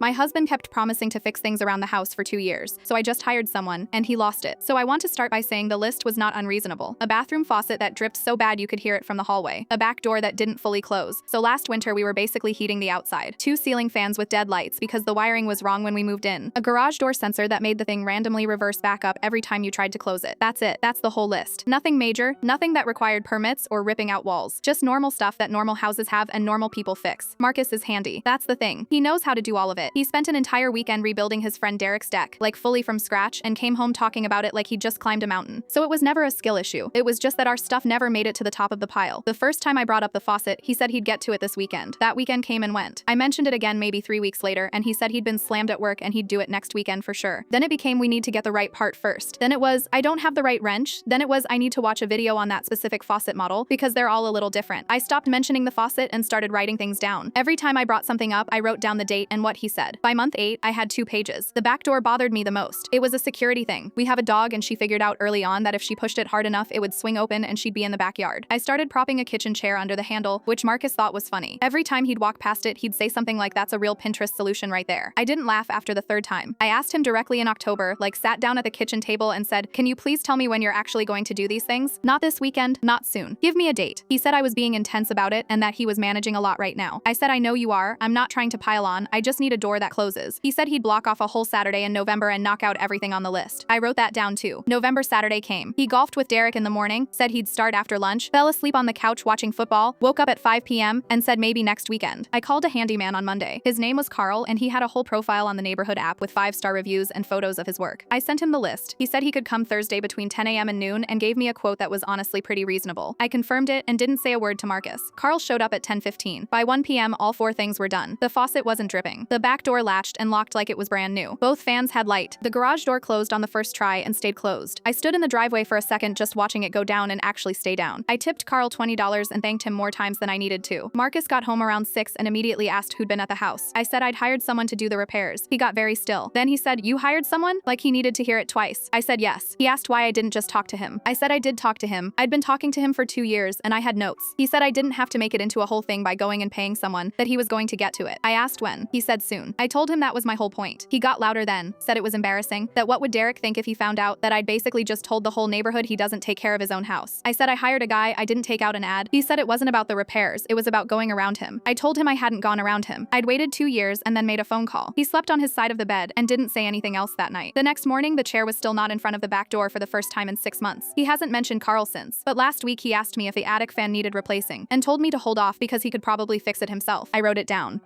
My husband kept promising to fix things around the house for 2 years, so I just hired someone, and he lost it. So I want to start by saying the list was not unreasonable. A bathroom faucet that dripped so bad you could hear it from the hallway. A back door that didn't fully close, so last winter we were basically heating the outside. 2 ceiling fans with dead lights because the wiring was wrong when we moved in. A garage door sensor that made the thing randomly reverse back up every time you tried to close it. That's it. That's the whole list. Nothing major, nothing that required permits or ripping out walls. Just normal stuff that normal houses have and normal people fix. Marcus is handy. That's the thing. He knows how to do all of it. He spent an entire weekend rebuilding his friend Derek's deck, like fully from scratch, and came home talking about it like he just climbed a mountain. So it was never a skill issue. It was just that our stuff never made it to the top of the pile. The first time I brought up the faucet, he said he'd get to it this weekend. That weekend came and went. I mentioned it again maybe 3 weeks later, and he said he'd been slammed at work and he'd do it next weekend for sure. Then it became we need to get the right part first. Then it was, I don't have the right wrench. Then it was, I need to watch a video on that specific faucet model because they're all a little different. I stopped mentioning the faucet and started writing things down. Every time I brought something up, I wrote down the date and what he said. By month 8, I had 2 pages. The back door bothered me the most. It was a security thing. We have a dog and she figured out early on that if she pushed it hard enough, it would swing open and she'd be in the backyard. I started propping a kitchen chair under the handle, which Marcus thought was funny. Every time he'd walk past it, he'd say something like that's a real Pinterest solution right there. I didn't laugh after the 3rd time. I asked him directly in October, like sat down at the kitchen table and said, can you please tell me when you're actually going to do these things? Not this weekend, not soon. Give me a date. He said I was being intense about it and that he was managing a lot right now. I said I know you are. I'm not trying to pile on. I just need a door that closes. He said he'd block off a whole Saturday in November and knock out everything on the list. I wrote that down too. November Saturday came. He golfed with Derek in the morning, said he'd start after lunch, fell asleep on the couch watching football, woke up at 5 p.m. and said maybe next weekend. I called a handyman on Monday. His name was Carl and he had a whole profile on the neighborhood app with 5-star reviews and photos of his work. I sent him the list. He said he could come Thursday between 10 a.m. and noon and gave me a quote that was honestly pretty reasonable. I confirmed it and didn't say a word to Marcus. Carl showed up at 10:15. By 1 p.m. all 4 things were done. The faucet wasn't dripping. The back door latched and locked like it was brand new. Both fans had light. The garage door closed on the first try and stayed closed. I stood in the driveway for a second just watching it go down and actually stay down. I tipped Carl $20 and thanked him more times than I needed to. Marcus got home around 6 and immediately asked who'd been at the house. I said I'd hired someone to do the repairs. He got very still. Then he said, you hired someone? Like he needed to hear it twice. I said yes. He asked why I didn't just talk to him. I said I did talk to him. I'd been talking to him for 2 years and I had notes. He said I didn't have to make it into a whole thing by going and paying someone, that he was going to get to it. I asked when. He said soon. I told him that was my whole point. He got louder then, said it was embarrassing, that what would Derek think if he found out that I'd basically just told the whole neighborhood he doesn't take care of his own house. I said I hired a guy, I didn't take out an ad. He said it wasn't about the repairs, it was about going around him. I told him I hadn't gone around him. I'd waited 2 years and then made a phone call. He slept on his side of the bed and didn't say anything else that night. The next morning, the chair was still not in front of the back door for the first time in 6 months. He hasn't mentioned Carl since, but last week he asked me if the attic fan needed replacing and told me to hold off because he could probably fix it himself. I wrote it down.